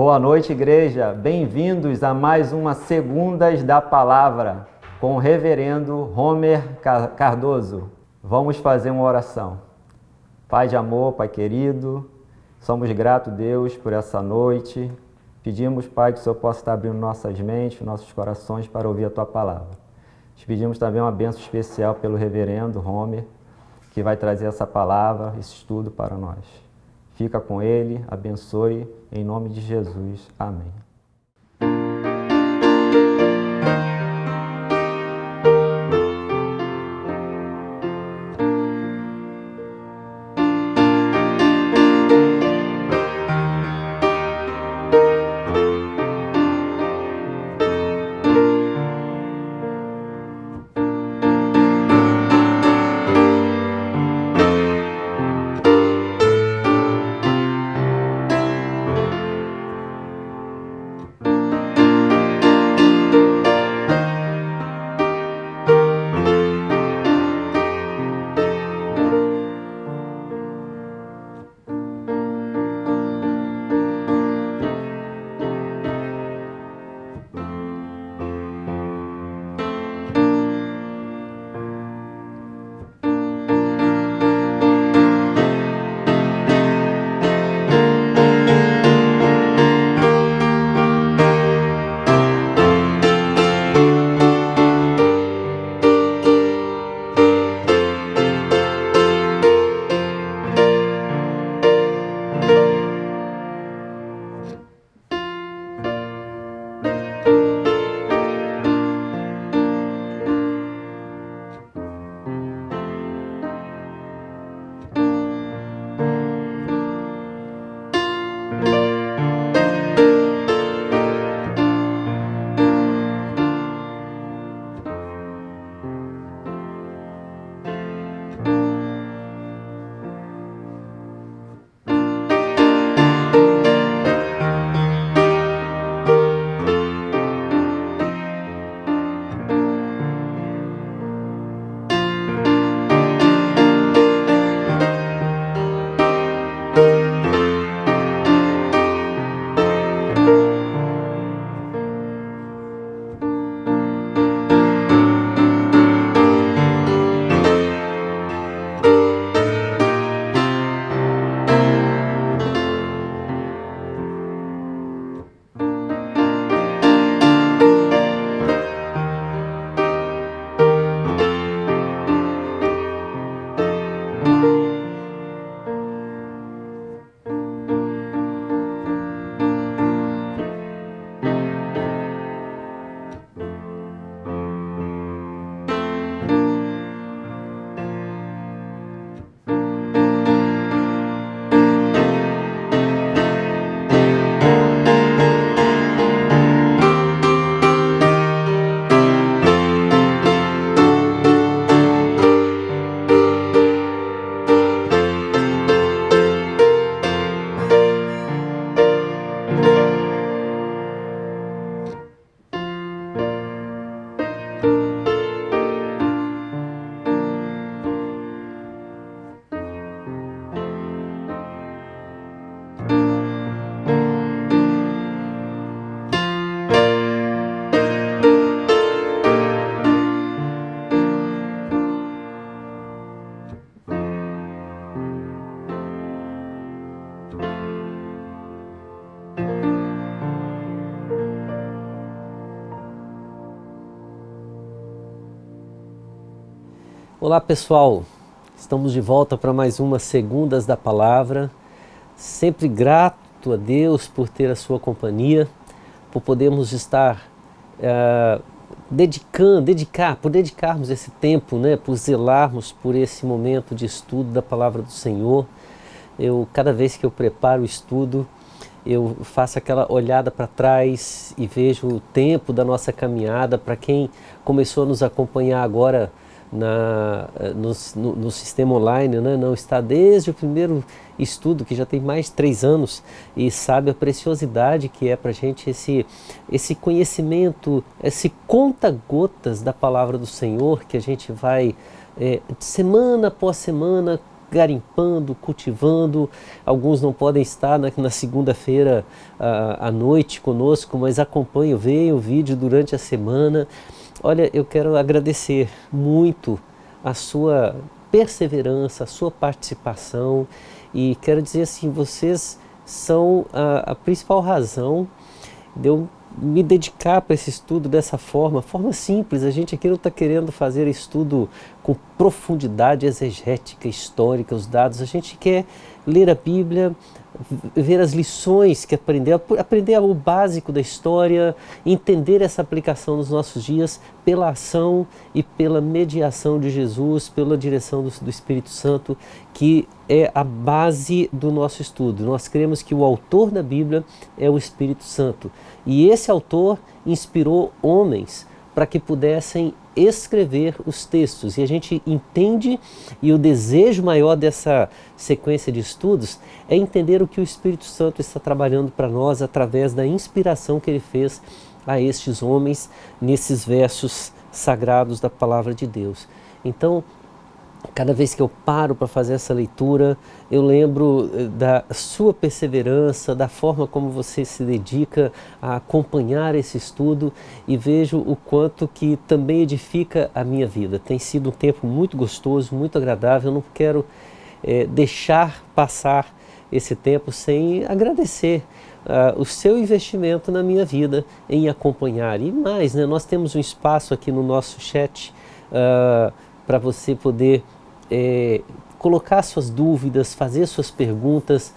Boa noite, igreja. Bem-vindos a mais uma Segundas da Palavra com o reverendo Homer Cardoso. Vamos fazer uma oração. Pai de amor, Pai querido, somos gratos, Deus, por essa noite. Pedimos, Pai, que o Senhor possa estar abrindo nossas mentes, nossos corações para ouvir a Tua Palavra. Te pedimos também uma bênção especial pelo reverendo Homer, que vai trazer essa palavra, esse estudo para nós. Fica com ele, abençoe, em nome de Jesus. Amém. Olá pessoal, estamos de volta para mais uma Segundas da Palavra, sempre grato a Deus por ter a sua companhia, por podermos estar dedicarmos esse tempo, né, por zelarmos por esse momento de estudo da Palavra do Senhor. Cada vez que eu preparo o estudo, eu faço aquela olhada para trás e vejo o tempo da nossa caminhada. Para quem começou a nos acompanhar agora no sistema online, né? Não está desde o primeiro estudo, que já tem mais de 3 anos, e sabe a preciosidade que é para a gente esse conhecimento, esse conta-gotas da Palavra do Senhor, que a gente vai semana após semana garimpando, cultivando. Alguns não podem estar na segunda-feira à noite conosco, mas acompanham, veem o vídeo durante a semana. Olha, eu quero agradecer muito a sua perseverança, a sua participação, e quero dizer assim, vocês são a principal razão de eu me dedicar para esse estudo dessa forma simples. A gente aqui não está querendo fazer estudo com profundidade exegética, histórica, os dados. A gente quer ler a Bíblia, ver as lições que aprender o básico da história, entender essa aplicação nos nossos dias pela ação e pela mediação de Jesus, pela direção do Espírito Santo, que é a base do nosso estudo. Nós cremos que o autor da Bíblia é o Espírito Santo, e esse autor inspirou homens para que pudessem escrever os textos. E a gente entende, e o desejo maior dessa sequência de estudos é entender o que o Espírito Santo está trabalhando para nós através da inspiração que ele fez a estes homens nesses versos sagrados da Palavra de Deus. Então, cada vez que eu paro para fazer essa leitura, eu lembro da sua perseverança, da forma como você se dedica a acompanhar esse estudo, e vejo o quanto que também edifica a minha vida. Tem sido um tempo muito gostoso, muito agradável. Eu não quero deixar passar esse tempo sem agradecer o seu investimento na minha vida em acompanhar. E mais, né, nós temos um espaço aqui no nosso chat para você poder colocar suas dúvidas, fazer suas perguntas.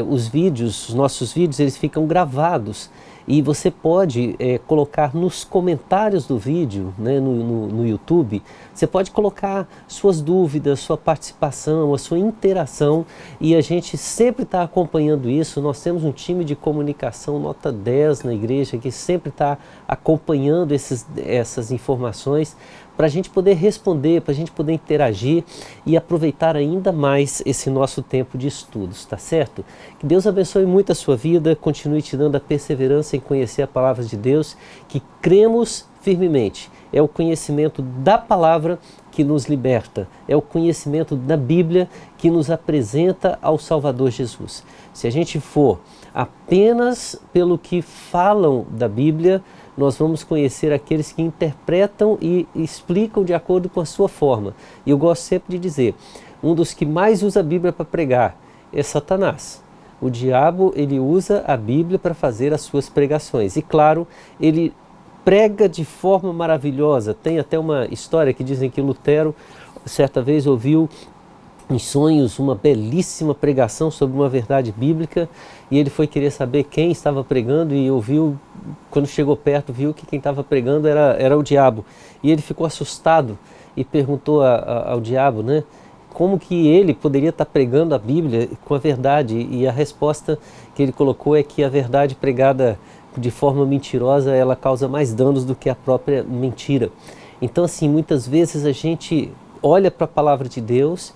Os nossos vídeos, eles ficam gravados, e você pode colocar nos comentários do vídeo, né, no YouTube, você pode colocar suas dúvidas, sua participação, a sua interação, e a gente sempre está acompanhando isso. Nós temos um time de comunicação nota 10 na igreja que sempre está acompanhando essas informações, para a gente poder responder, para a gente poder interagir e aproveitar ainda mais esse nosso tempo de estudos, tá certo? Que Deus abençoe muito a sua vida, continue te dando a perseverança em conhecer a palavra de Deus, que cremos firmemente. É o conhecimento da palavra que nos liberta, é o conhecimento da Bíblia que nos apresenta ao Salvador Jesus. Se a gente for apenas pelo que falam da Bíblia, nós vamos conhecer aqueles que interpretam e explicam de acordo com a sua forma. E eu gosto sempre de dizer, um dos que mais usa a Bíblia para pregar é Satanás. O diabo, ele usa a Bíblia para fazer as suas pregações. E claro, ele prega de forma maravilhosa. Tem até uma história que dizem que Lutero, certa vez, ouviu em sonhos uma belíssima pregação sobre uma verdade bíblica, e ele foi querer saber quem estava pregando, e ouviu, quando chegou perto, viu que quem estava pregando era o diabo. E ele ficou assustado e perguntou ao diabo, né, como que ele poderia estar pregando a Bíblia com a verdade. E a resposta que ele colocou é que a verdade pregada de forma mentirosa, ela causa mais danos do que a própria mentira. Então, assim, muitas vezes a gente olha para a palavra de Deus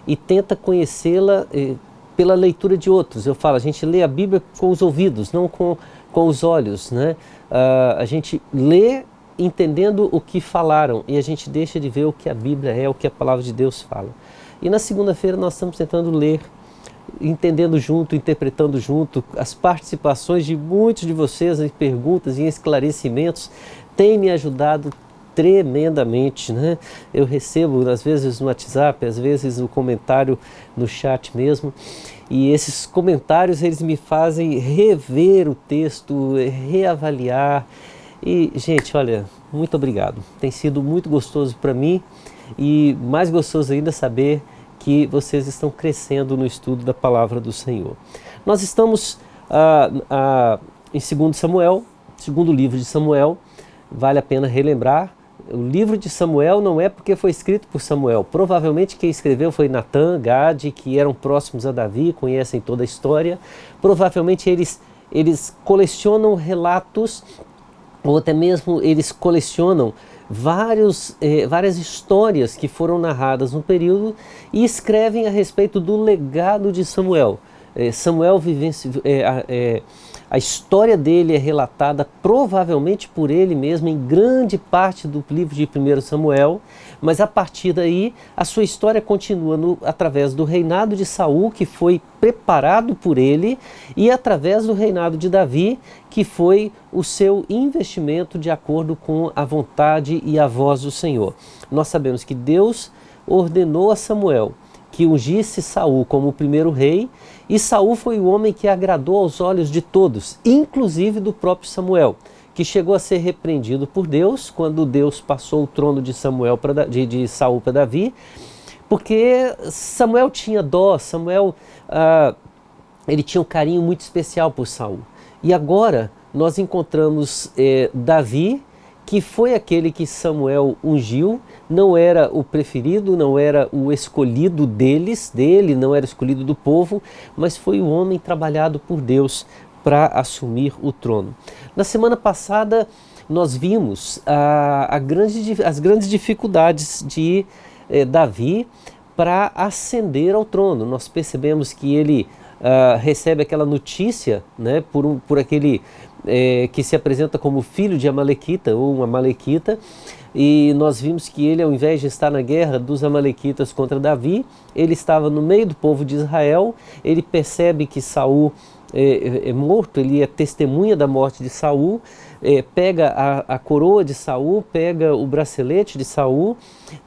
e tenta conhecê-la pela leitura de outros. Eu falo, a gente lê a Bíblia com os ouvidos, não com os olhos, né? A gente lê entendendo o que falaram, e a gente deixa de ver o que a Bíblia é, o que a palavra de Deus fala. E na segunda-feira nós estamos tentando ler, entendendo junto, interpretando junto. As participações de muitos de vocês em perguntas e em esclarecimentos têm me ajudado tremendamente, né? Eu recebo às vezes no WhatsApp, às vezes o comentário no chat mesmo, e esses comentários, eles me fazem rever o texto, reavaliar. E gente, olha, muito obrigado, tem sido muito gostoso para mim, e mais gostoso ainda saber que vocês estão crescendo no estudo da palavra do Senhor. Nós estamos em 2 Samuel, segundo livro de Samuel. Vale a pena relembrar, o livro de Samuel não é porque foi escrito por Samuel. Provavelmente quem escreveu foi Natã, Gade, que eram próximos a Davi, conhecem toda a história. Provavelmente eles colecionam relatos, ou até mesmo eles colecionam várias histórias que foram narradas no período, e escrevem a respeito do legado de Samuel. Samuel a história dele é relatada provavelmente por ele mesmo em grande parte do livro de 1 Samuel, mas a partir daí a sua história continua através do reinado de Saul, que foi preparado por ele, e através do reinado de Davi, que foi o seu investimento de acordo com a vontade e a voz do Senhor. Nós sabemos que Deus ordenou a Samuel que ungisse Saul como o primeiro rei, e Saul foi o homem que agradou aos olhos de todos, inclusive do próprio Samuel, que chegou a ser repreendido por Deus quando Deus passou o trono de Saul para Davi, porque Samuel tinha dó, ele tinha um carinho muito especial por Saul. E agora nós encontramos Davi, que foi aquele que Samuel ungiu, não era o preferido, não era o escolhido dele, não era escolhido do povo, mas foi o homem trabalhado por Deus para assumir o trono. Na semana passada nós vimos as grandes dificuldades de Davi para ascender ao trono. Nós percebemos que ele recebe aquela notícia, né, por aquele que se apresenta como filho de Amalequita ou um Amalequita, e nós vimos que ele, ao invés de estar na guerra dos Amalequitas contra Davi, ele estava no meio do povo de Israel. Ele percebe que Saul é morto, ele é testemunha da morte de Saul, pega a coroa de Saul, pega o bracelete de Saul,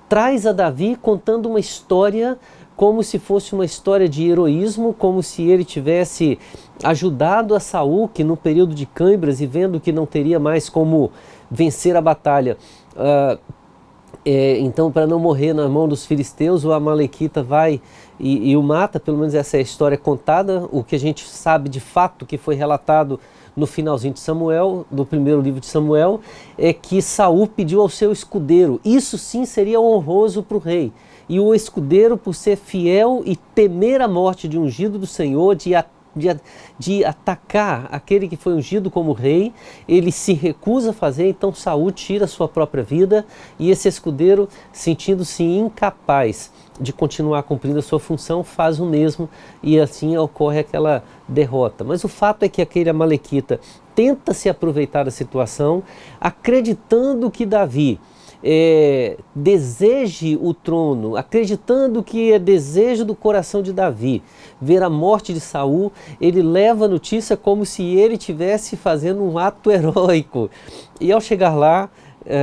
traz a Davi contando uma história como se fosse uma história de heroísmo, como se ele tivesse ajudado a Saul, que no período de câimbras e vendo que não teria mais como vencer a batalha, então, para não morrer na mão dos filisteus, o Amalequita vai e o mata. Pelo menos essa é a história contada. O que a gente sabe de fato, que foi relatado no finalzinho de Samuel, do primeiro livro de Samuel, é que Saul pediu ao seu escudeiro. Isso sim seria honroso para o rei. E o escudeiro, por ser fiel e temer a morte de ungido do Senhor, de atacar aquele que foi ungido como rei, ele se recusa a fazer. Então Saul tira a sua própria vida, e esse escudeiro, sentindo-se incapaz de continuar cumprindo a sua função, faz o mesmo, e assim ocorre aquela derrota. Mas o fato é que aquele Amalequita tenta se aproveitar da situação, acreditando que Davi deseje o trono, acreditando que é desejo do coração de Davi ver a morte de Saul. Ele leva a notícia como se ele estivesse fazendo um ato heróico. E ao chegar lá,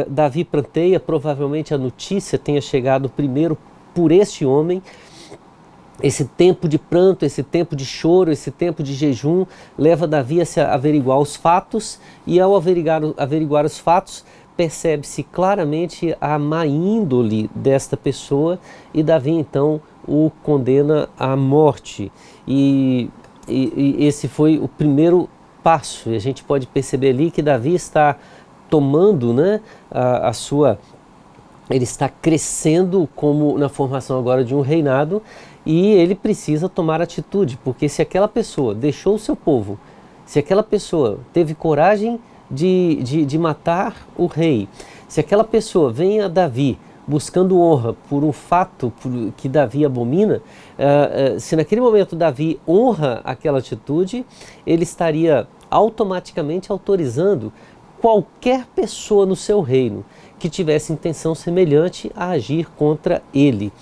Davi pranteia. Provavelmente a notícia tenha chegado primeiro por este homem. Esse tempo de pranto, esse tempo de choro, esse tempo de jejum leva Davi a se averiguar os fatos, e ao averiguar os fatos, percebe-se claramente a má índole desta pessoa, e Davi então o condena à morte. E esse foi o primeiro passo. E a gente pode perceber ali que Davi está tomando, né, ele está crescendo como na formação agora de um reinado, e ele precisa tomar atitude, porque se aquela pessoa deixou o seu povo, se aquela pessoa teve coragem de matar o rei, se aquela pessoa vem a Davi buscando honra por um fato que Davi abomina, se naquele momento Davi honra aquela atitude, ele estaria automaticamente autorizando qualquer pessoa no seu reino que tivesse intenção semelhante a agir contra ele.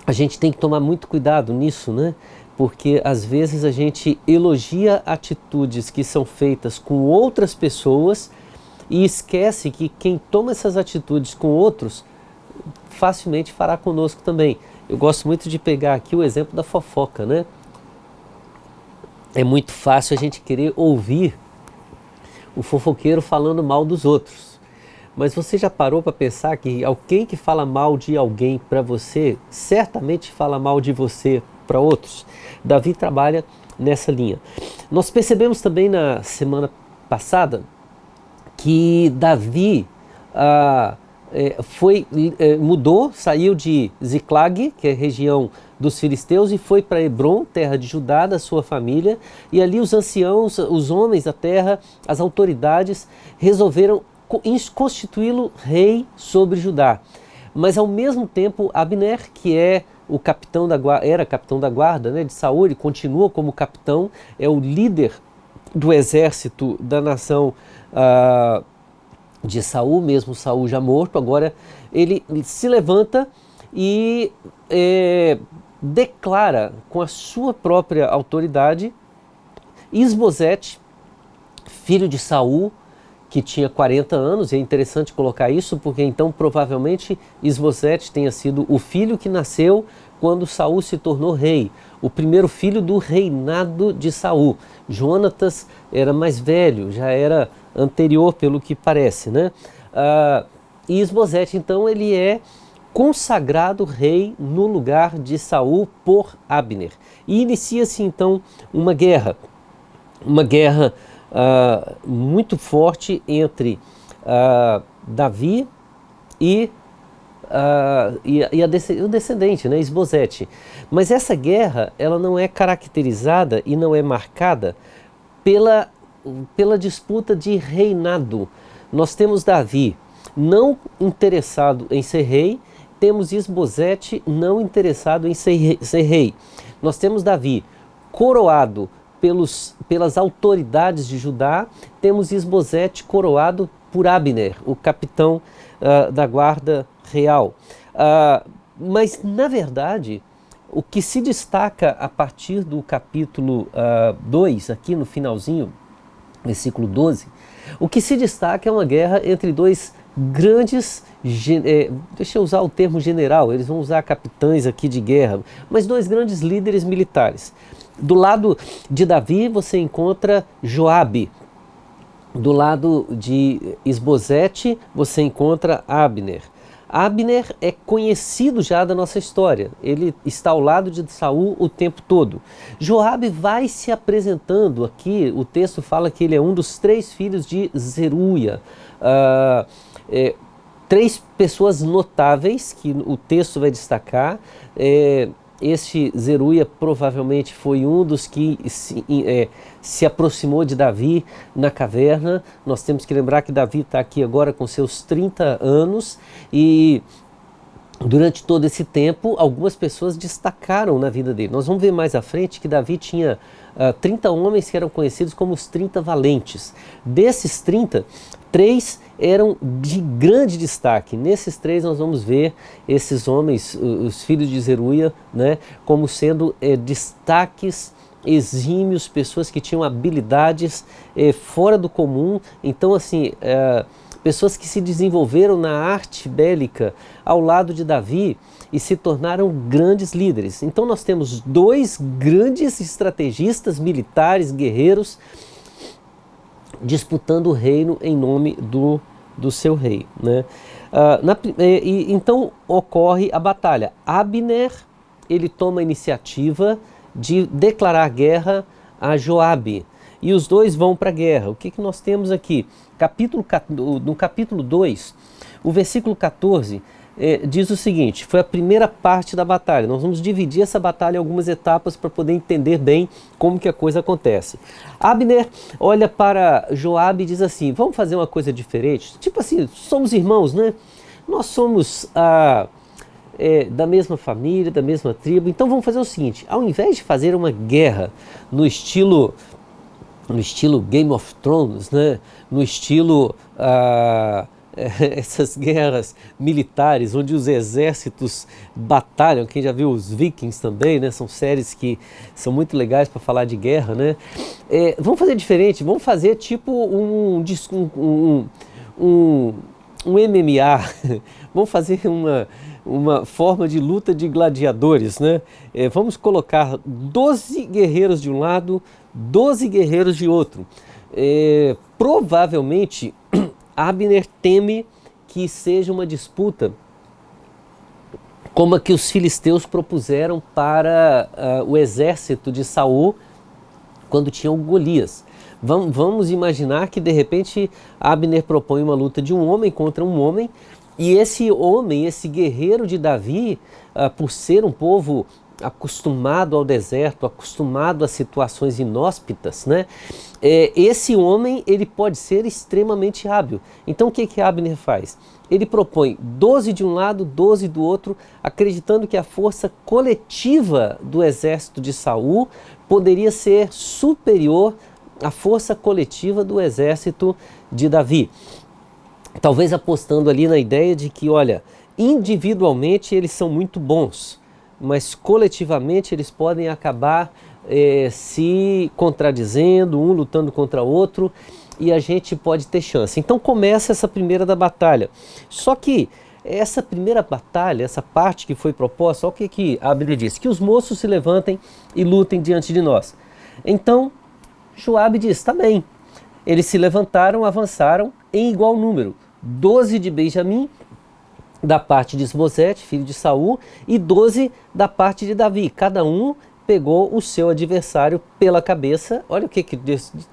A gente tem que tomar muito cuidado nisso, né? Porque às vezes a gente elogia atitudes que são feitas com outras pessoas e esquece que quem toma essas atitudes com outros facilmente fará conosco também. Eu gosto muito de pegar aqui o exemplo da fofoca, né? É muito fácil a gente querer ouvir o fofoqueiro falando mal dos outros. Mas você já parou para pensar que alguém que fala mal de alguém para você, certamente fala mal de você para outros? Davi trabalha nessa linha. Nós percebemos também na semana passada que Davi mudou, saiu de Ziclag, que é a região dos filisteus, e foi para Hebrom, terra de Judá, da sua família, e ali os anciãos, os homens da terra, as autoridades, resolveram constituí-lo rei sobre Judá. Mas ao mesmo tempo Abner, que é o capitão era capitão da guarda, né, de Saul, ele continua como capitão, é o líder do exército da nação de Saul, mesmo Saul já morto. Agora ele se levanta e declara com a sua própria autoridade Isbosete, filho de Saul, que tinha 40 anos. É interessante colocar isso, porque então provavelmente Isbosete tenha sido o filho que nasceu quando Saul se tornou rei, o primeiro filho do reinado de Saul. Jonatas era mais velho, já era anterior pelo que parece, né? E Isbosete então ele é consagrado rei no lugar de Saul por Abner. E inicia-se então uma guerra muito forte entre Davi e o descendente, né, Isbosete. Mas essa guerra ela não é caracterizada e não é marcada pela disputa de reinado. Nós temos Davi não interessado em ser rei, temos Isbosete não interessado em ser rei. Nós temos Davi coroado pelas autoridades de Judá, temos Isbosete coroado por Abner, o capitão da guarda real. Mas, na verdade, o que se destaca a partir do capítulo 2, aqui no finalzinho, versículo 12, o que se destaca é uma guerra entre dois grandes, deixa eu usar o termo general, eles vão usar capitães aqui de guerra, mas dois grandes líderes militares. Do lado de Davi você encontra Joabe, do lado de Isbosete você encontra Abner. Abner é conhecido já da nossa história, ele está ao lado de Saul o tempo todo. Joabe vai se apresentando aqui, o texto fala que ele é um dos 3 filhos de Zeruia. 3 pessoas notáveis que o texto vai destacar. Este Zeruia provavelmente foi um dos que se aproximou de Davi na caverna. Nós temos que lembrar que Davi está aqui agora com seus 30 anos e durante todo esse tempo algumas pessoas destacaram na vida dele. Nós vamos ver mais à frente que Davi tinha 30 homens que eram conhecidos como os 30 valentes. Desses 30, 3 eram de grande destaque. Nesses 3 nós vamos ver esses homens, os filhos de Zeruia, né, como sendo destaques exímios, pessoas que tinham habilidades fora do comum. Então, assim, pessoas que se desenvolveram na arte bélica ao lado de Davi e se tornaram grandes líderes. Então nós temos 2 grandes estrategistas militares, guerreiros, disputando o reino em nome do seu rei, né? Então ocorre a batalha. Abner, ele toma a iniciativa de declarar guerra a Joabe e os dois vão para a guerra. O que nós temos aqui? No capítulo 2, o versículo 14 diz o seguinte: foi a primeira parte da batalha. Nós vamos dividir essa batalha em algumas etapas para poder entender bem como que a coisa acontece. Abner olha para Joabe e diz assim: vamos fazer uma coisa diferente? Tipo assim, somos irmãos, né? Nós somos da mesma família, da mesma tribo, então vamos fazer o seguinte: ao invés de fazer uma guerra no estilo Game of Thrones, né? No estilo essas guerras militares onde os exércitos batalham. Quem já viu os Vikings também, né? São séries que são muito legais para falar de guerra, né? Vamos fazer diferente, vamos fazer tipo um MMA, vamos fazer uma forma de luta de gladiadores, né? Vamos colocar 12 guerreiros de um lado, 12 guerreiros de outro. Provavelmente Abner teme que seja uma disputa como a que os filisteus propuseram para o exército de Saul quando tinham Golias. Vamos imaginar que de repente Abner propõe uma luta de um homem contra um homem, e esse homem, esse guerreiro de Davi, por ser um povo acostumado ao deserto, acostumado a situações inóspitas, né? Esse homem, ele pode ser extremamente hábil. Então o que Abner faz? Ele propõe 12 de um lado, 12 do outro, acreditando que a força coletiva do exército de Saul poderia ser superior à força coletiva do exército de Davi. Talvez apostando ali na ideia de que, olha, individualmente eles são muito bons, mas coletivamente eles podem acabar se contradizendo, um lutando contra o outro, e a gente pode ter chance. Então começa essa primeira da batalha. Só que essa primeira batalha, essa parte que foi proposta, olha o que Abner diz: que os moços se levantem e lutem diante de nós. Então Joabe diz: tá bem. Eles se levantaram, avançaram em igual número, 12 de Benjamim, da parte de Isbosete, filho de Saul, e 12 da parte de Davi. Cada um pegou o seu adversário pela cabeça. Olha o que o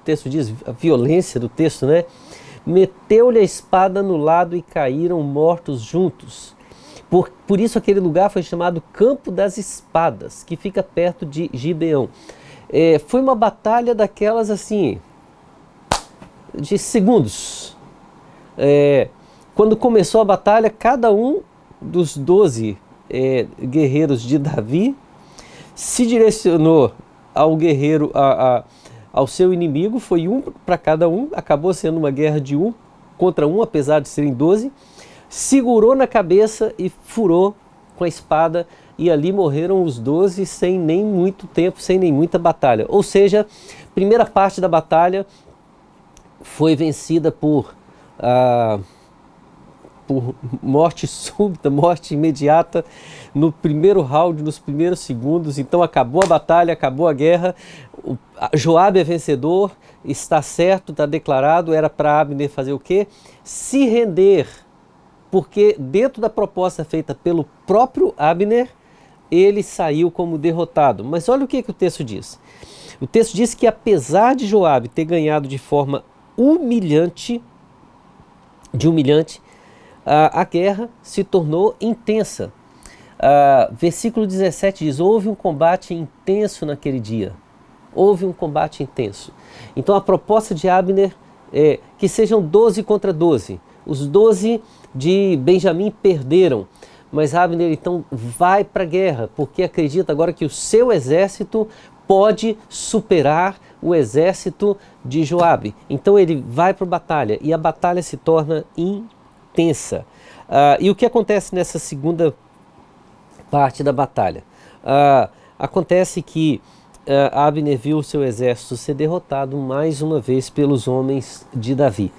texto diz, a violência do texto, né? Meteu-lhe a espada no lado e caíram mortos juntos. Por isso aquele lugar foi chamado Campo das Espadas, que fica perto de Gibeão. Foi uma batalha daquelas assim, de segundos. Quando começou a batalha, cada um dos 12 guerreiros de Davi se direcionou ao guerreiro, ao seu inimigo, foi um para cada um, acabou sendo uma guerra de um contra um, apesar de serem 12, segurou na cabeça e furou com a espada, e ali morreram os 12 sem nem muito tempo, sem nem muita batalha. Ou seja, a primeira parte da batalha foi vencida por morte súbita, morte imediata, no primeiro round, nos primeiros segundos. Então acabou a batalha, acabou a guerra, Joabe é vencedor, está certo, está declarado. Era para Abner fazer o quê? Se render, porque dentro da proposta feita pelo próprio Abner, ele saiu como derrotado. Mas olha o que o texto diz. O texto diz que apesar de Joabe ter ganhado de forma humilhante, a guerra se tornou intensa. Versículo 17 diz: houve um combate intenso naquele dia. Houve um combate intenso. Então a proposta de Abner é que sejam 12 contra 12. Os 12 de Benjamim perderam, mas Abner então vai para a guerra, porque acredita agora que o seu exército pode superar o exército de Joabe. Então ele vai para a batalha, e a batalha se torna intensa. E o que acontece nessa segunda parte da batalha? Acontece que Abner viu o seu exército ser derrotado mais uma vez pelos homens de Davi.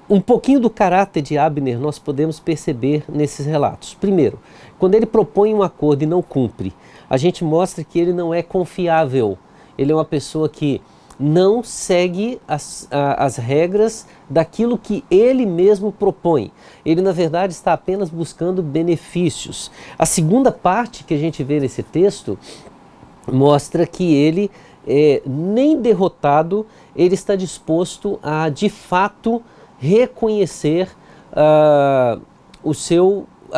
Um pouquinho do caráter de Abner nós podemos perceber nesses relatos. Primeiro, quando ele propõe um acordo e não cumpre, a gente mostra que ele não é confiável. Ele é uma pessoa que não segue as regras daquilo que ele mesmo propõe. Ele, na verdade, está apenas buscando benefícios. A segunda parte que a gente vê nesse texto mostra que ele, nem derrotado, ele está disposto a, de fato, reconhecer a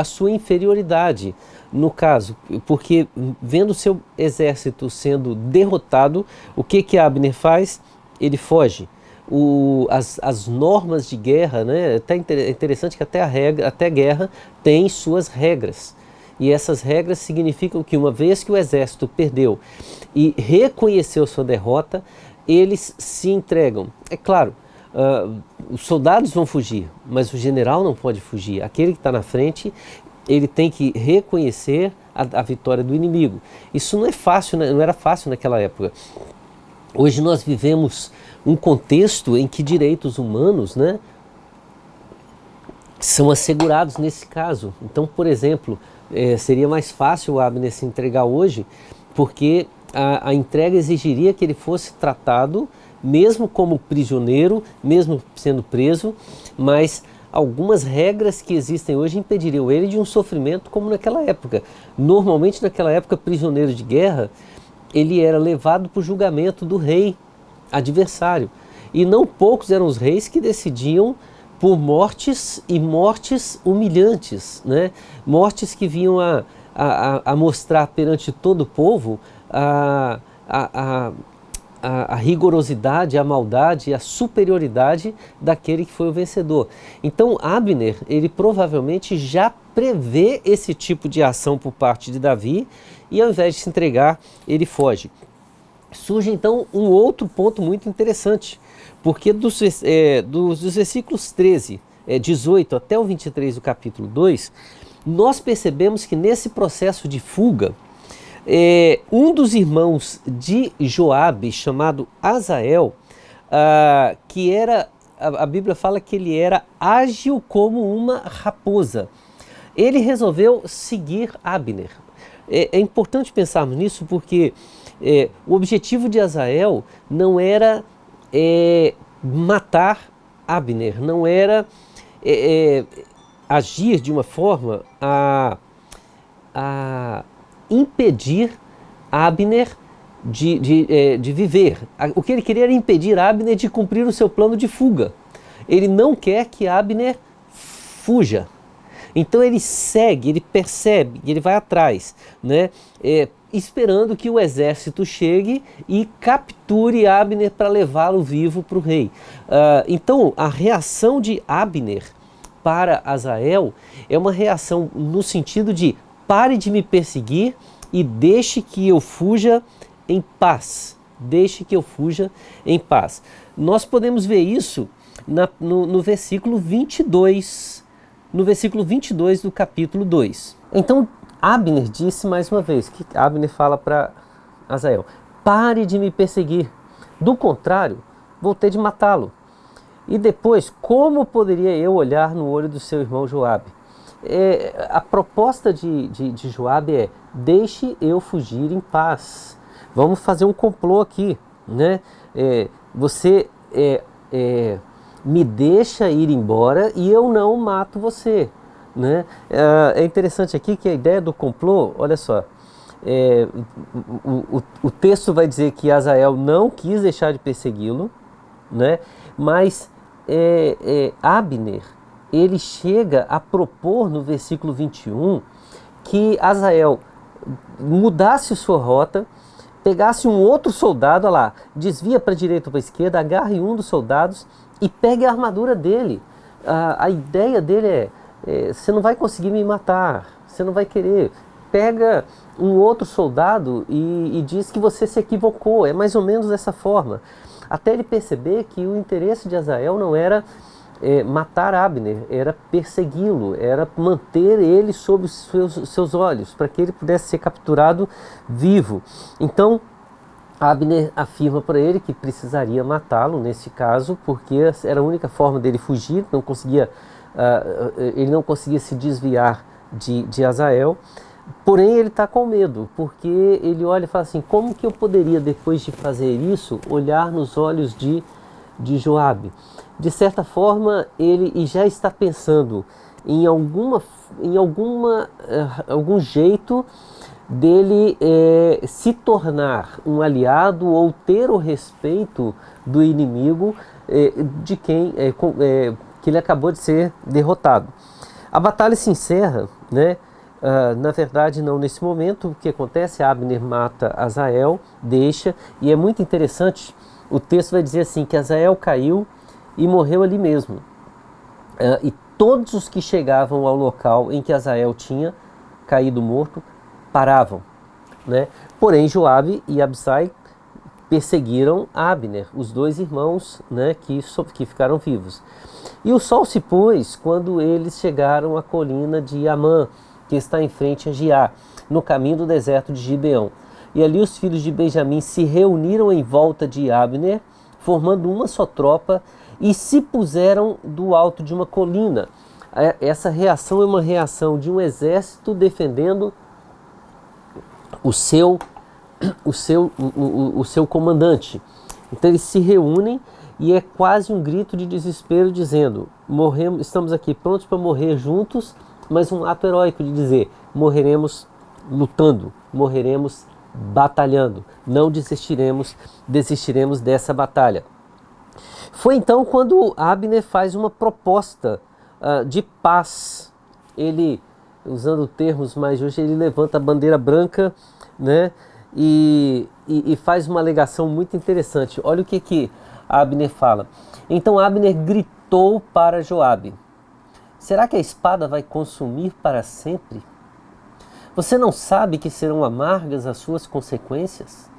sua inferioridade. No caso, porque vendo o seu exército sendo derrotado, o que Abner faz? Ele foge. As normas de guerra, né? É interessante que até a guerra tem suas regras. E essas regras significam que uma vez que o exército perdeu e reconheceu sua derrota, eles se entregam. É claro, os soldados vão fugir, mas o general não pode fugir. Aquele que está na frente, ele tem que reconhecer a vitória do inimigo. Isso não é fácil, não era fácil naquela época. Hoje nós vivemos um contexto em que direitos humanos, né, são assegurados nesse caso. Então, por exemplo, seria mais fácil o Abner se entregar hoje, porque a entrega exigiria que ele fosse tratado mesmo como prisioneiro, mesmo sendo preso, mas algumas regras que existem hoje impediriam ele de um sofrimento como naquela época. Normalmente, naquela época, prisioneiro de guerra, ele era levado para o julgamento do rei adversário. E não poucos eram os reis que decidiam por mortes, e mortes humilhantes, né? Mortes que vinham a a mostrar perante todo o povo a rigorosidade, a maldade, a superioridade daquele que foi o vencedor. Então Abner, ele provavelmente já prevê esse tipo de ação por parte de Davi e ao invés de se entregar, ele foge. Surge então um outro ponto muito interessante, porque dos versículos 18 até o 23 do capítulo 2, nós percebemos que nesse processo de fuga, um dos irmãos de Joabe, chamado Azael, que era, a Bíblia fala que ele era ágil como uma raposa, ele resolveu seguir Abner. É importante pensarmos nisso porque o objetivo de Azael não era matar Abner, não era agir de uma forma a impedir Abner de viver. O que ele queria era impedir Abner de cumprir o seu plano de fuga. Ele não quer que Abner fuja. Então ele segue, ele percebe, ele vai atrás, né? Esperando que o exército chegue e capture Abner para levá-lo vivo para o rei. Então a reação de Abner para Azael é uma reação no sentido de: pare de me perseguir e deixe que eu fuja em paz. Deixe que eu fuja em paz. Nós podemos ver isso no versículo 22. No versículo 22 do capítulo 2. Então Abner disse mais uma vez, que Abner fala para Azael: pare de me perseguir, do contrário, vou ter de matá-lo. E depois, como poderia eu olhar no olho do seu irmão Joabe? A proposta de Joabe é: deixe eu fugir em paz. Vamos fazer um complô aqui, né? Você me deixa ir embora e eu não mato você, né? É interessante aqui que a ideia do complô, olha só, o texto vai dizer que Azael não quis deixar de persegui-lo, né? Mas Abner, ele chega a propor no versículo 21 que Azael mudasse sua rota, pegasse um outro soldado, olha lá, desvia para a direita ou para a esquerda, agarre um dos soldados e pegue a armadura dele. A ideia dele você não vai conseguir me matar, você não vai querer. Pega um outro soldado e diz que você se equivocou. É mais ou menos dessa forma. Até ele perceber que o interesse de Azael não era matar Abner, era persegui-lo, era manter ele sob os seus olhos, para que ele pudesse ser capturado vivo. Então, Abner afirma para ele que precisaria matá-lo nesse caso, porque era a única forma dele fugir, ele não conseguia se desviar de Azael. Porém, ele está com medo, porque ele olha e fala assim: como que eu poderia, depois de fazer isso, olhar nos olhos de Joabe? De certa forma, ele já está pensando em algum jeito dele se tornar um aliado ou ter o respeito do inimigo de quem que ele acabou de ser derrotado. A batalha se encerra, né? Na verdade, não nesse momento. O que acontece? Abner mata Azael, deixa, e é muito interessante, o texto vai dizer assim, que Azael caiu e morreu ali mesmo. E todos os que chegavam ao local em que Azael tinha caído morto, paravam, né? Porém, Joabe e Abisai perseguiram Abner, os dois irmãos, né, que ficaram vivos. E o sol se pôs quando eles chegaram à colina de Amã, que está em frente a Giá, no caminho do deserto de Gibeão. E ali os filhos de Benjamim se reuniram em volta de Abner, formando uma só tropa, e se puseram do alto de uma colina. Essa reação é uma reação de um exército defendendo o seu comandante. Então eles se reúnem e é quase um grito de desespero, dizendo: estamos aqui prontos para morrer juntos, mas um ato heróico de dizer: morreremos lutando, morreremos batalhando, não desistiremos dessa batalha. Foi então quando Abner faz uma proposta de paz. Ele usando termos mais hoje, ele levanta a bandeira branca, né? E faz uma alegação muito interessante. Olha o que Abner fala. Então Abner gritou para Joabe: será que a espada vai consumir para sempre? Você não sabe que serão amargas as suas consequências?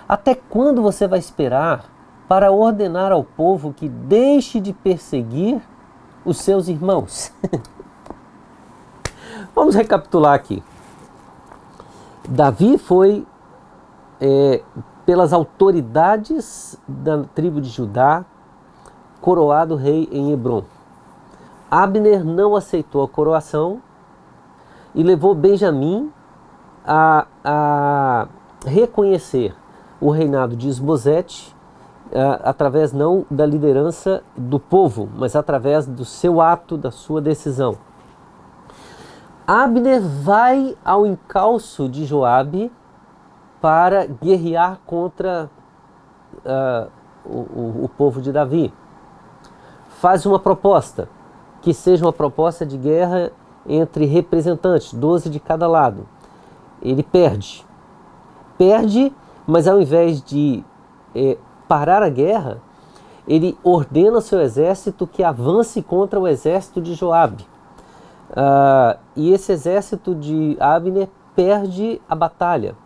Até quando você vai esperar para ordenar ao povo que deixe de perseguir os seus irmãos? Vamos recapitular aqui. Davi foi, pelas autoridades da tribo de Judá, coroado rei em Hebrom. Abner não aceitou a coroação e levou Benjamim a reconhecer o reinado de Isbosete, através não da liderança do povo, mas através do seu ato, da sua decisão. Abner vai ao encalço de Joabe para guerrear contra o povo de Davi. Faz uma proposta, que seja uma proposta de guerra entre representantes, 12 de cada lado. Ele perde. Perde, mas ao invés de parar a guerra, ele ordena ao seu exército que avance contra o exército de Joabe. E esse exército de Abner perde a batalha.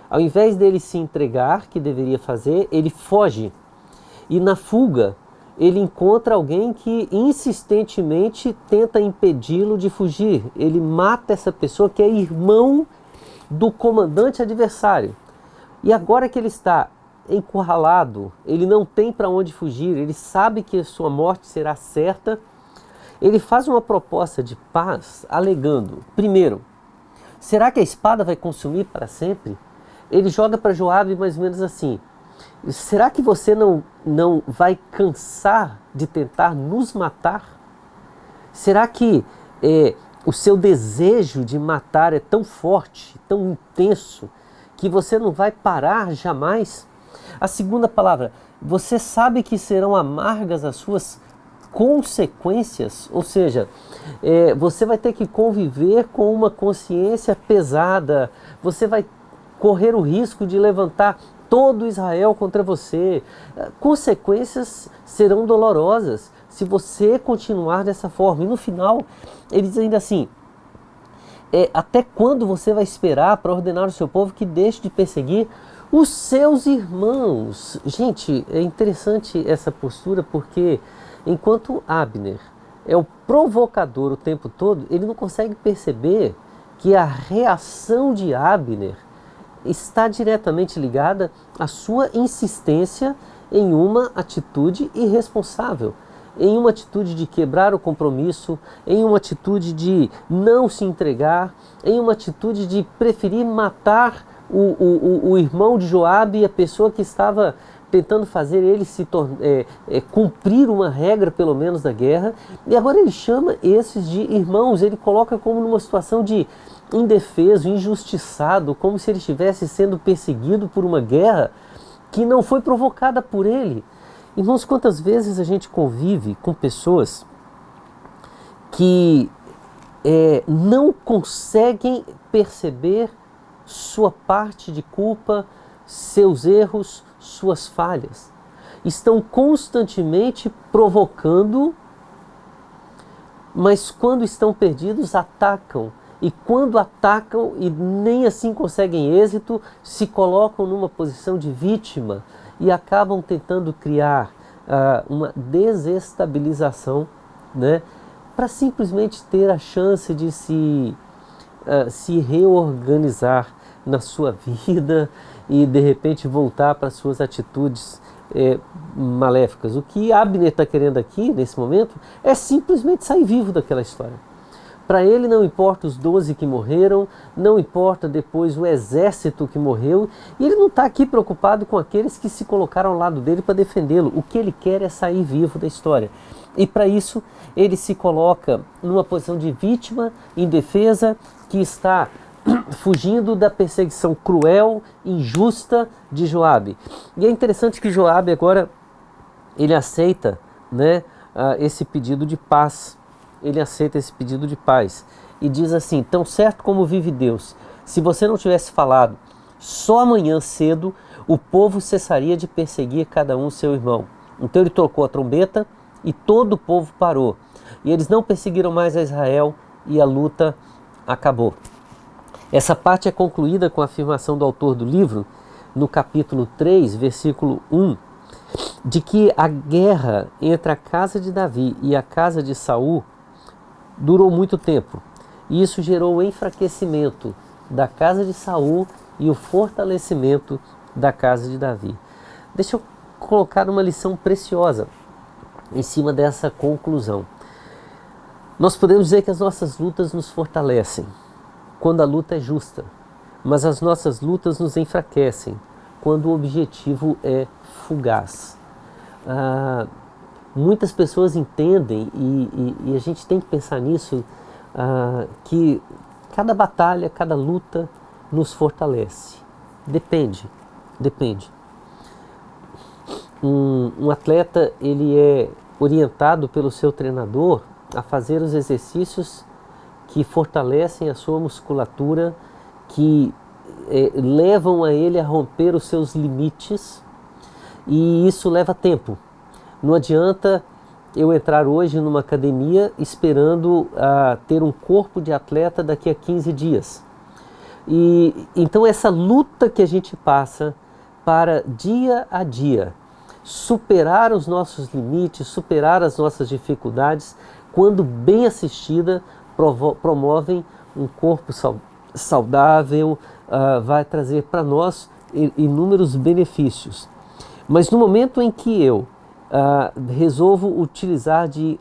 Ao invés dele se entregar, que deveria fazer, ele foge. E na fuga, ele encontra alguém que insistentemente tenta impedi-lo de fugir. Ele mata essa pessoa que é irmão do comandante adversário. E agora que ele está encurralado, ele não tem para onde fugir, ele sabe que a sua morte será certa. Ele faz uma proposta de paz alegando, primeiro, será que a espada vai consumir para sempre? Ele joga para Joabe mais ou menos assim: será que você não vai cansar de tentar nos matar? Será que o seu desejo de matar é tão forte, tão intenso, que você não vai parar jamais? A segunda palavra, você sabe que serão amargas as suas consequências, ou seja, você vai ter que conviver com uma consciência pesada, você vai correr o risco de levantar todo Israel contra você. Consequências serão dolorosas se você continuar dessa forma. E no final, ele diz ainda assim: até quando você vai esperar para ordenar o seu povo que deixe de perseguir os seus irmãos? Gente, é interessante essa postura, porque enquanto Abner é o provocador o tempo todo, ele não consegue perceber que a reação de Abner está diretamente ligada à sua insistência em uma atitude irresponsável, em uma atitude de quebrar o compromisso, em uma atitude de não se entregar, em uma atitude de preferir matar o irmão de Joabe, a pessoa que estava tentando fazer ele cumprir uma regra pelo menos da guerra. E agora ele chama esses de irmãos, ele coloca como numa situação de indefeso, injustiçado, como se ele estivesse sendo perseguido por uma guerra que não foi provocada por ele. Irmãos, quantas vezes a gente convive com pessoas que não conseguem perceber sua parte de culpa, seus erros, suas falhas. Estão constantemente provocando, mas quando estão perdidos, atacam. E quando atacam e nem assim conseguem êxito, se colocam numa posição de vítima e acabam tentando criar uma desestabilização, né, para simplesmente ter a chance de se reorganizar na sua vida e de repente voltar para suas atitudes maléficas. O que Abner está querendo aqui, nesse momento, é simplesmente sair vivo daquela história. Para ele não importa os 12 que morreram, não importa depois o exército que morreu, e ele não está aqui preocupado com aqueles que se colocaram ao lado dele para defendê-lo. O que ele quer é sair vivo da história. E para isso ele se coloca numa posição de vítima, indefesa, que está fugindo da perseguição cruel, injusta de Joabe. E é interessante que Joabe agora ele aceita, né, esse pedido de paz. Ele aceita esse pedido de paz. e diz assim: tão certo como vive Deus, se você não tivesse falado, só amanhã cedo o povo cessaria de perseguir cada um seu irmão. Então ele tocou a trombeta e todo o povo parou. E eles não perseguiram mais a Israel e a luta acabou. Essa parte é concluída com a afirmação do autor do livro, no capítulo 3, versículo 1, de que a guerra entre a casa de Davi e a casa de Saul durou muito tempo. E isso gerou o enfraquecimento da casa de Saul e o fortalecimento da casa de Davi. Deixa eu colocar uma lição preciosa em cima dessa conclusão. Nós podemos dizer que as nossas lutas nos fortalecem quando a luta é justa, mas as nossas lutas nos enfraquecem quando o objetivo é fugaz. Muitas pessoas entendem, e a gente tem que pensar nisso, que cada batalha, cada luta nos fortalece. Depende. Um atleta, ele é orientado pelo seu treinador a fazer os exercícios que fortalecem a sua musculatura, que levam a ele a romper os seus limites, e isso leva tempo. Não adianta eu entrar hoje numa academia esperando ter um corpo de atleta daqui a 15 dias. E então essa luta que a gente passa para dia a dia superar os nossos limites, superar as nossas dificuldades, quando bem assistida, promovem um corpo saudável, vai trazer para nós inúmeros benefícios. Mas no momento em que eu resolvo utilizar de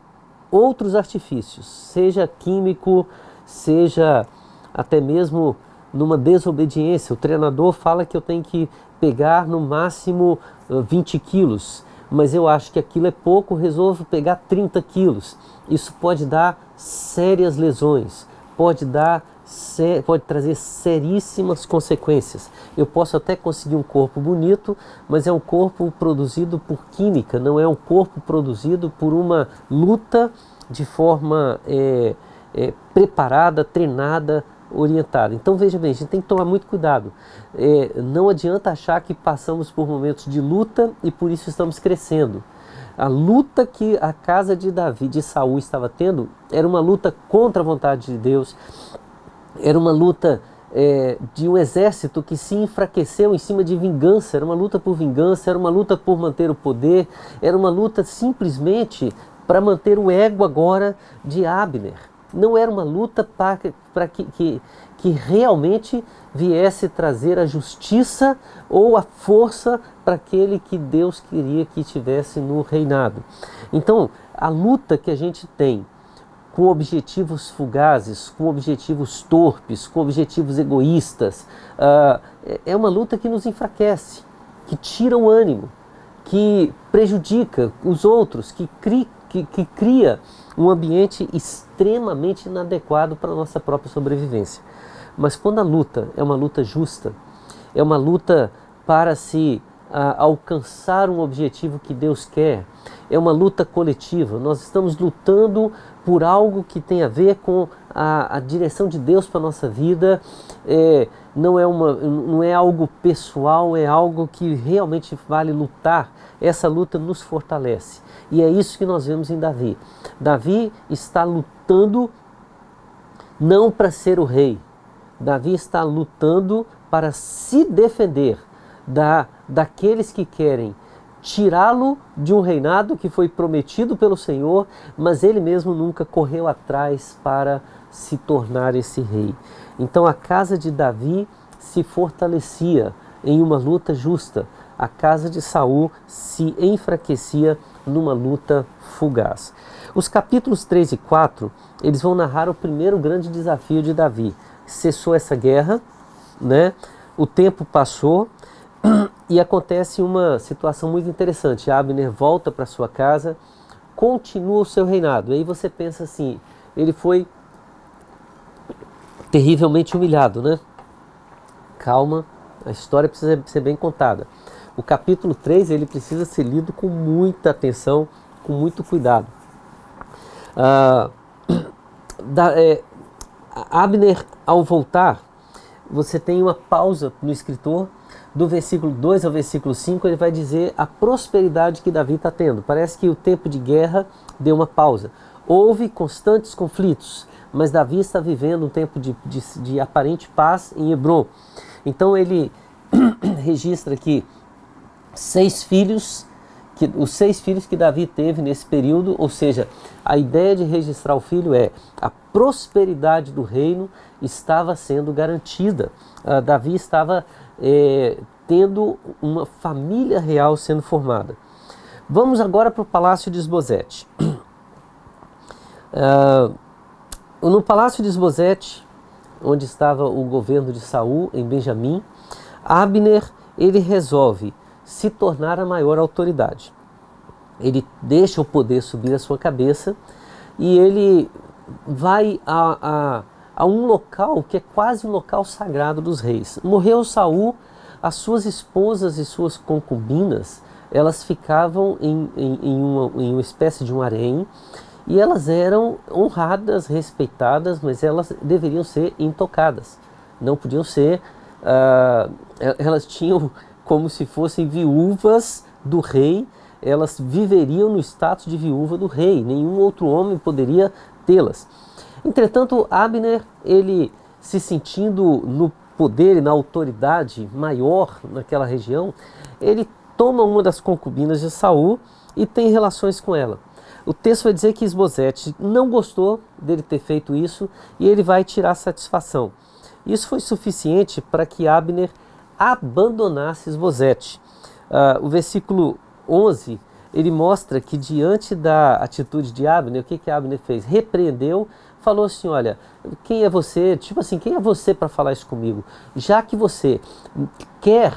outros artifícios, seja químico, seja até mesmo numa desobediência, o treinador fala que eu tenho que pegar no máximo 20 quilos, mas eu acho que aquilo é pouco, resolvo pegar 30 quilos. Isso pode dar sérias lesões, pode trazer seríssimas consequências. Eu posso até conseguir um corpo bonito, mas é um corpo produzido por química, não é um corpo produzido por uma luta de forma preparada, treinada, orientada. Então veja bem, a gente tem que tomar muito cuidado. Não adianta achar que passamos por momentos de luta e por isso estamos crescendo. A luta que a casa de Davi, de Saul, estava tendo era uma luta contra a vontade de Deus, era uma luta de um exército que se enfraqueceu em cima de vingança, era uma luta por vingança, era uma luta por manter o poder, era uma luta simplesmente para manter o ego agora de Abner. Não era uma luta para que realmente viesse trazer a justiça ou a força para aquele que Deus queria que estivesse no reinado. Então, a luta que a gente tem com objetivos fugazes, com objetivos torpes, com objetivos egoístas, é uma luta que nos enfraquece, que tira o ânimo, que prejudica os outros, que cria um ambiente extremamente inadequado para a nossa própria sobrevivência. Mas quando a luta é uma luta justa, é uma luta para se alcançar um objetivo que Deus quer, é uma luta coletiva, nós estamos lutando por algo que tem a ver com a direção de Deus para a nossa vida, não é algo pessoal, é algo que realmente vale lutar. Essa luta nos fortalece. E é isso que nós vemos em Davi. Davi está lutando não para ser o rei. Davi está lutando para se defender daqueles que querem tirá-lo de um reinado que foi prometido pelo Senhor, mas ele mesmo nunca correu atrás para se tornar esse rei. Então a casa de Davi se fortalecia em uma luta justa. A casa de Saul se enfraquecia numa luta fugaz. Os capítulos 3 e 4, eles vão narrar o primeiro grande desafio de Davi. Cessou essa guerra, né? O tempo passou e acontece uma situação muito interessante. Abner volta para sua casa, continua o seu reinado. E aí você pensa assim, ele foi terrivelmente humilhado, né? Calma, a história precisa ser bem contada. O capítulo 3 ele precisa ser lido com muita atenção, com muito cuidado. Abner, ao voltar, você tem uma pausa no escritor, do versículo 2 ao versículo 5, ele vai dizer a prosperidade que Davi está tendo. Parece que o tempo de guerra deu uma pausa. Houve constantes conflitos, mas Davi está vivendo um tempo de aparente paz em Hebrom. Então ele registra aqui os 6 filhos que Davi teve nesse período, ou seja, a ideia de registrar o filho é a prosperidade do reino estava sendo garantida. Davi estava tendo uma família real sendo formada. Vamos agora para o palácio de Isbosete. No palácio de Isbosete, onde estava o governo de Saul, em Benjamim, Abner, ele resolve se tornar a maior autoridade. Ele deixa o poder subir a sua cabeça e ele vai a um local que é quase um local sagrado dos reis. Morreu Saul, as suas esposas e suas concubinas, elas ficavam em uma espécie de um harém, e elas eram honradas, respeitadas, mas elas deveriam ser intocadas. Não podiam ser, elas tinham como se fossem viúvas do rei, elas viveriam no status de viúva do rei, nenhum outro homem poderia tê-las. Entretanto, Abner, ele se sentindo no poder e na autoridade maior naquela região, ele toma uma das concubinas de Saul e tem relações com ela. O texto vai dizer que Isbosete não gostou dele ter feito isso e ele vai tirar satisfação. Isso foi suficiente para que Abner abandonasse Isbosete. O versículo 11, ele mostra que diante da atitude de Abner, o que Abner fez? Repreendeu, falou assim, olha, quem é você? Tipo assim, quem é você para falar isso comigo? Já que você quer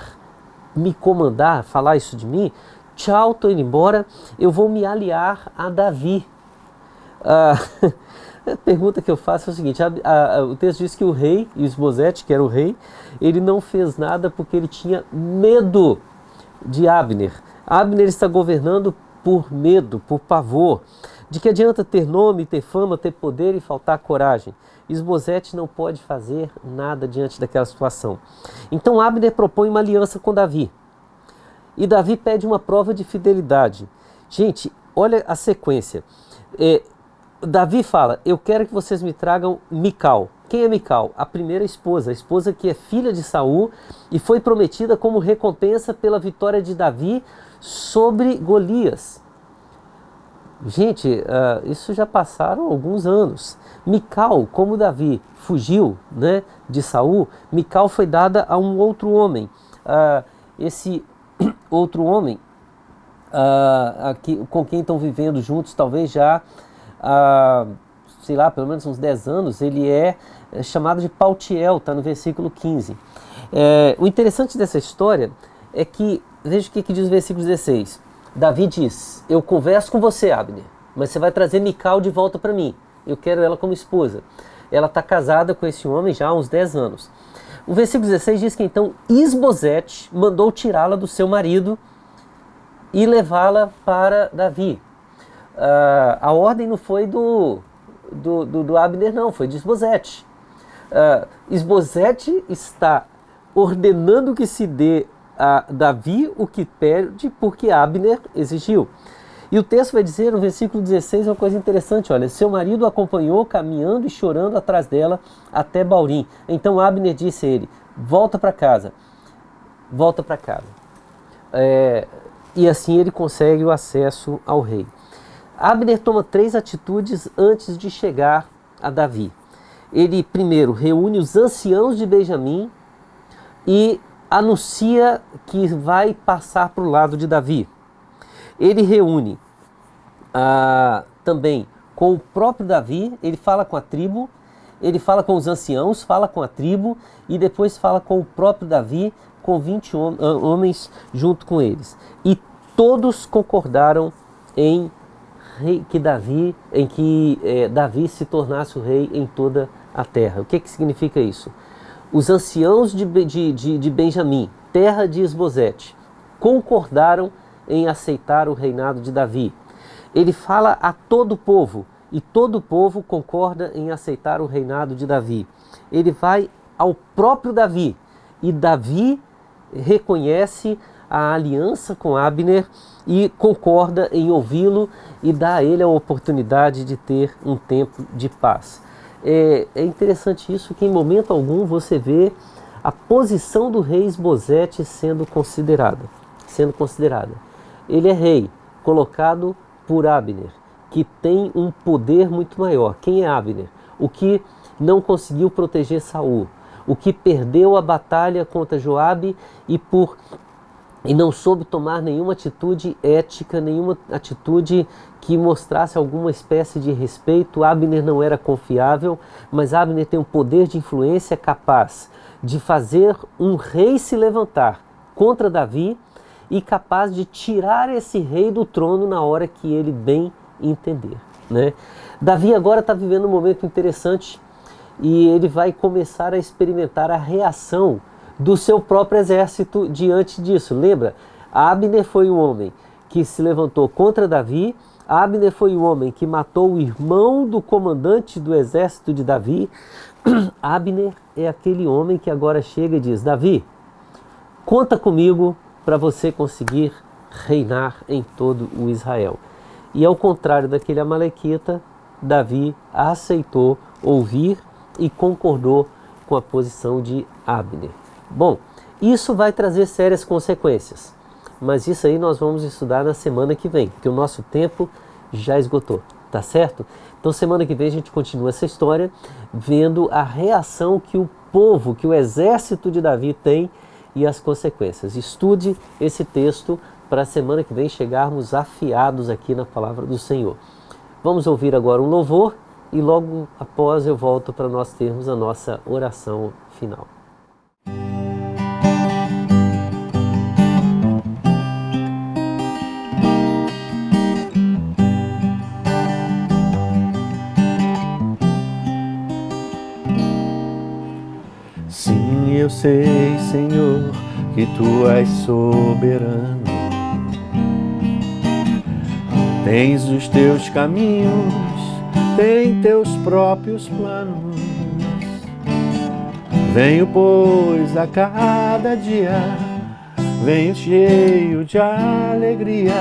me comandar, falar isso de mim, tchau, estou indo embora, eu vou me aliar a Davi. A pergunta que eu faço é o seguinte, o texto diz que o rei, Isbosete, que era o rei, ele não fez nada porque ele tinha medo de Abner. Abner está governando por medo, por pavor. De que adianta ter nome, ter fama, ter poder e faltar coragem? Isbosete não pode fazer nada diante daquela situação. Então Abner propõe uma aliança com Davi. E Davi pede uma prova de fidelidade. Gente, olha a sequência. Davi fala, eu quero que vocês me tragam Mical. Quem é Mical? A primeira esposa, a esposa que é filha de Saul e foi prometida como recompensa pela vitória de Davi sobre Golias. Gente, isso já passaram alguns anos. Mical, como Davi fugiu, né, de Saul, Mical foi dada a um outro homem. Esse outro homem, com quem estão vivendo juntos, talvez já sei lá, pelo menos uns 10 anos, ele é chamado de Paltiel, está no versículo 15. O interessante dessa história é que, veja o que diz o versículo 16. Davi diz, eu converso com você, Abner, mas você vai trazer Mical de volta para mim. Eu quero ela como esposa. Ela está casada com esse homem já há uns 10 anos. O versículo 16 diz que então Isbosete mandou tirá-la do seu marido e levá-la para Davi. A ordem não foi do Abner, não, foi de Isbosete. Isbosete está ordenando que se dê a Davi o que pede porque Abner exigiu. E o texto vai dizer no versículo 16 uma coisa interessante, olha, seu marido acompanhou caminhando e chorando atrás dela até Baurim. Então Abner disse a ele, volta para casa. E assim ele consegue o acesso ao rei. Abner toma 3 atitudes antes de chegar a Davi. Ele primeiro reúne os anciãos de Benjamim e anuncia que vai passar para o lado de Davi. Ele reúne também com o próprio Davi, ele fala com a tribo, ele fala com os anciãos, fala com a tribo e depois fala com o próprio Davi, com 20 homens junto com eles. E todos concordaram em que Davi se tornasse o rei em toda a terra. O que significa isso? Os anciãos de Benjamim, terra de Isbosete, concordaram em aceitar o reinado de Davi. Ele fala a todo o povo, e todo o povo concorda em aceitar o reinado de Davi. Ele vai ao próprio Davi, e Davi reconhece a aliança com Abner e concorda em ouvi-lo e dá a ele a oportunidade de ter um tempo de paz. É interessante isso, que em momento algum você vê a posição do rei Isbosete sendo considerada. Ele é rei, colocado por Abner, que tem um poder muito maior. Quem é Abner? O que não conseguiu proteger Saul, o que perdeu a batalha contra Joabe e não soube tomar nenhuma atitude ética, nenhuma atitude que mostrasse alguma espécie de respeito. Abner não era confiável, mas Abner tem um poder de influência capaz de fazer um rei se levantar contra Davi e capaz de tirar esse rei do trono na hora que ele bem entender, né? Davi agora está vivendo um momento interessante e ele vai começar a experimentar a reação do seu próprio exército diante disso. Lembra? Abner foi o homem que se levantou contra Davi, Abner foi o homem que matou o irmão do comandante do exército de Davi. Abner é aquele homem que agora chega e diz: Davi, conta comigo para você conseguir reinar em todo o Israel. E ao contrário daquele amalequita, Davi aceitou ouvir e concordou com a posição de Abner. Bom, isso vai trazer sérias consequências, mas isso aí nós vamos estudar na semana que vem, porque o nosso tempo já esgotou, tá certo? Então semana que vem a gente continua essa história, vendo a reação que o povo, que o exército de Davi tem e as consequências. Estude esse texto para a semana que vem chegarmos afiados aqui na palavra do Senhor. Vamos ouvir agora um louvor e logo após eu volto para nós termos a nossa oração final. Sim, eu sei, Senhor, que Tu és soberano. Tens os Teus caminhos, tem Teus próprios planos. Venho, pois, a cada dia, venho cheio de alegria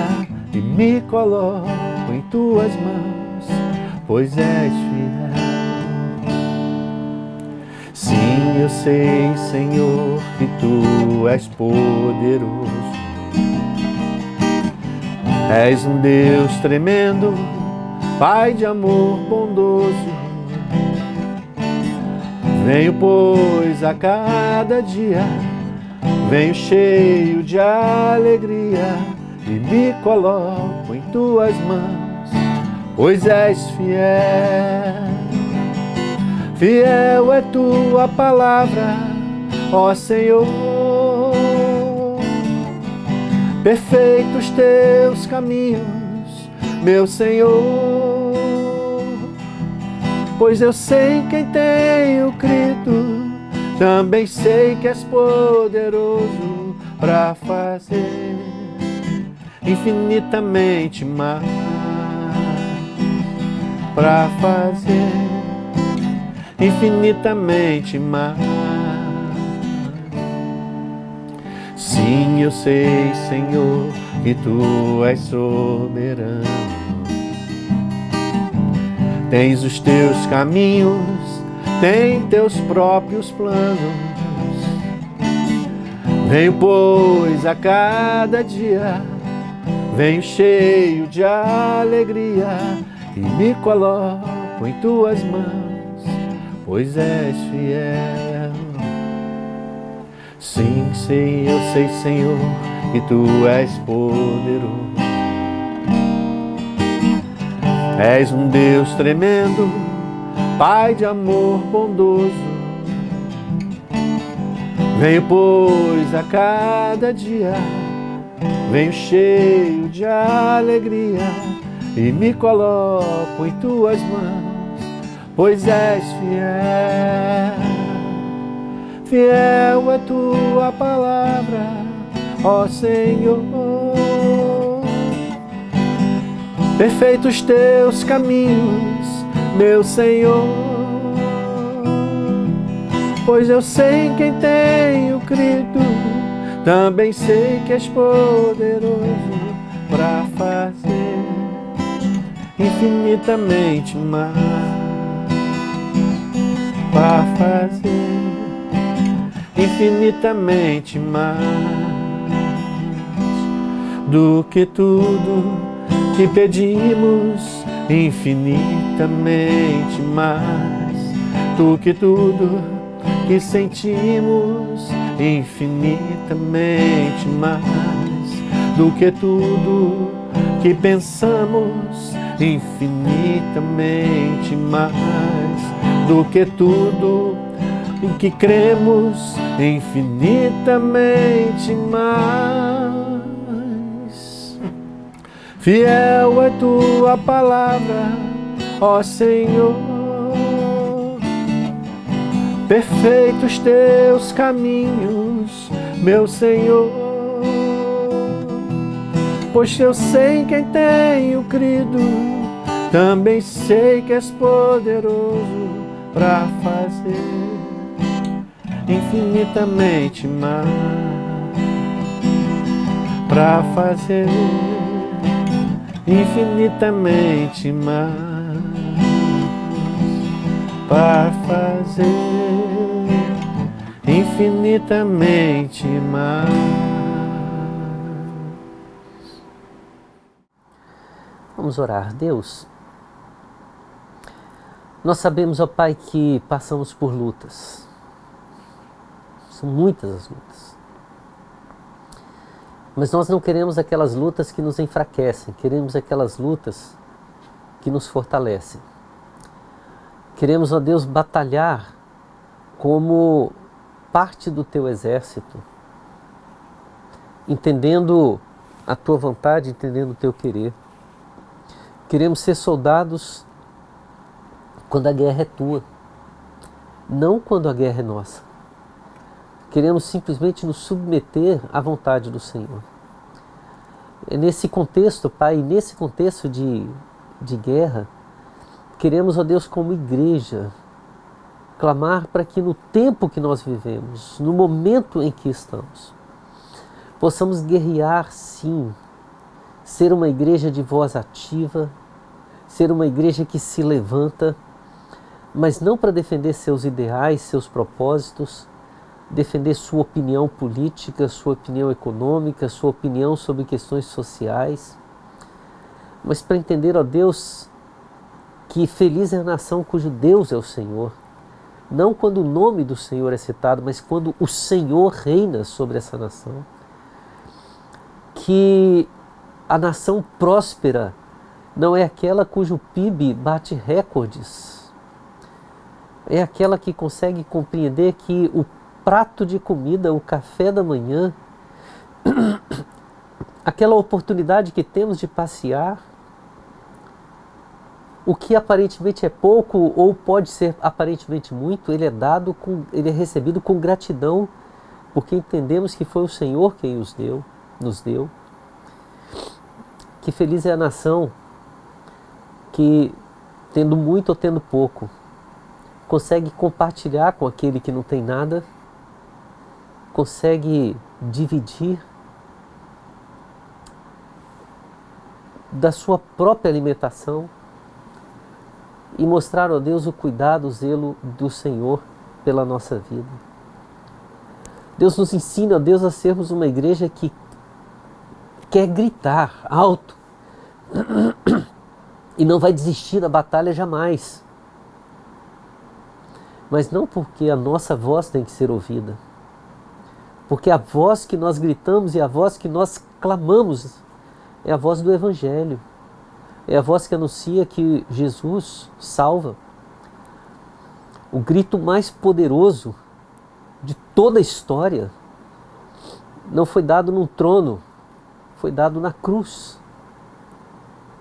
e me coloco em Tuas mãos, pois és fiel. Sim, eu sei, Senhor, que Tu és poderoso. És um Deus tremendo, Pai de amor bondoso. Venho, pois, a cada dia, venho cheio de alegria e me coloco em Tuas mãos, pois és fiel. Fiel é Tua palavra, ó Senhor. Perfeitos Teus caminhos, meu Senhor. Pois eu sei em quem tenho crido, também sei que és poderoso para fazer infinitamente mais, para fazer infinitamente mais. Sim, eu sei, Senhor, que Tu és soberano. Tens os Teus caminhos, tem Teus próprios planos. Venho, pois, a cada dia, venho cheio de alegria e me coloco em Tuas mãos, pois és fiel. Sim, sei, eu sei, Senhor, que Tu és poderoso. És um Deus tremendo, Pai de amor bondoso. Venho, pois, a cada dia, venho cheio de alegria e me coloco em Tuas mãos, pois és fiel. Fiel é Tua palavra, ó Senhor. Perfeitos Teus caminhos, meu Senhor, pois eu sei em quem tenho crido, também sei que és poderoso para fazer infinitamente mais, para fazer infinitamente mais do que tudo que pedimos, infinitamente mais do que tudo que sentimos, infinitamente mais do que tudo que pensamos, infinitamente mais do que tudo em que cremos, infinitamente mais. Fiel é tua palavra, ó Senhor, perfeitos teus caminhos, meu Senhor, pois eu sei em quem tenho crido, também sei que és poderoso para fazer infinitamente mais, para fazer infinitamente mais, para fazer infinitamente mais. Vamos orar. Deus, nós sabemos, ó Pai, que passamos por lutas. São muitas as lutas. Mas nós não queremos aquelas lutas que nos enfraquecem, queremos aquelas lutas que nos fortalecem. Queremos, ó Deus, batalhar como parte do Teu exército, entendendo a Tua vontade, entendendo o Teu querer. Queremos ser soldados quando a guerra é Tua, não quando a guerra é nossa. Queremos simplesmente nos submeter à vontade do Senhor. É nesse contexto, Pai, nesse contexto de guerra, queremos, ó Deus, como igreja, clamar para que no tempo que nós vivemos, no momento em que estamos, possamos guerrear, sim, ser uma igreja de voz ativa, ser uma igreja que se levanta, mas não para defender seus ideais, seus propósitos, defender sua opinião política, sua opinião econômica, sua opinião sobre questões sociais, mas para entender, ó Deus, que feliz é a nação cujo Deus é o Senhor. Não quando o nome do Senhor é citado, mas quando o Senhor reina sobre essa nação. Que a nação próspera não é aquela cujo PIB bate recordes. É aquela que consegue compreender que o prato de comida, o café da manhã, aquela oportunidade que temos de passear, o que aparentemente é pouco ou pode ser aparentemente muito, ele é recebido com gratidão, porque entendemos que foi o Senhor quem nos deu. Que feliz é a nação que, tendo muito ou tendo pouco, consegue compartilhar com aquele que não tem nada, consegue dividir da sua própria alimentação e mostrar, ó Deus, o cuidado, o zelo do Senhor pela nossa vida. Deus nos ensina, ó Deus, a sermos uma igreja que quer gritar alto e não vai desistir da batalha jamais. Mas não porque a nossa voz tem que ser ouvida, porque a voz que nós gritamos e a voz que nós clamamos é a voz do Evangelho. É a voz que anuncia que Jesus salva. O grito mais poderoso de toda a história não foi dado num trono, foi dado na cruz.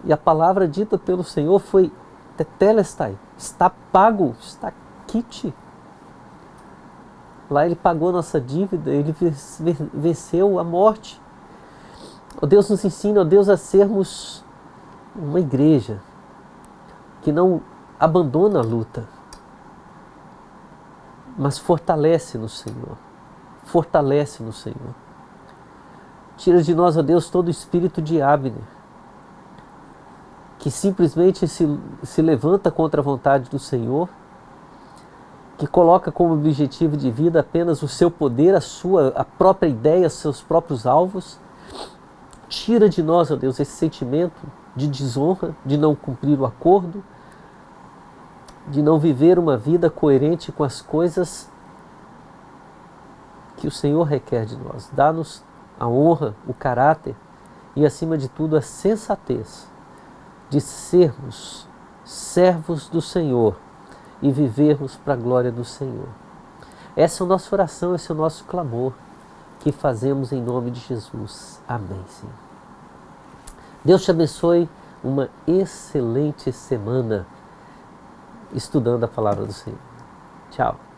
E a palavra dita pelo Senhor foi tetelestai, está pago, está quite. Lá Ele pagou a nossa dívida, Ele venceu a morte. Ó Deus, nos ensina, ó Deus, a sermos uma igreja que não abandona a luta, mas fortalece no Senhor. Fortalece no Senhor. Tira de nós, ó Deus, todo espírito de Abner, que simplesmente se levanta contra a vontade do Senhor, que coloca como objetivo de vida apenas o seu poder, a própria ideia, seus próprios alvos. Tira de nós, ó Deus, esse sentimento de desonra, de não cumprir o acordo, de não viver uma vida coerente com as coisas que o Senhor requer de nós. Dá-nos a honra, o caráter e, acima de tudo, a sensatez de sermos servos do Senhor e vivermos para a glória do Senhor. Essa é a nossa oração, esse é o nosso clamor que fazemos em nome de Jesus. Amém, Senhor. Deus te abençoe, uma excelente semana estudando a palavra do Senhor. Tchau.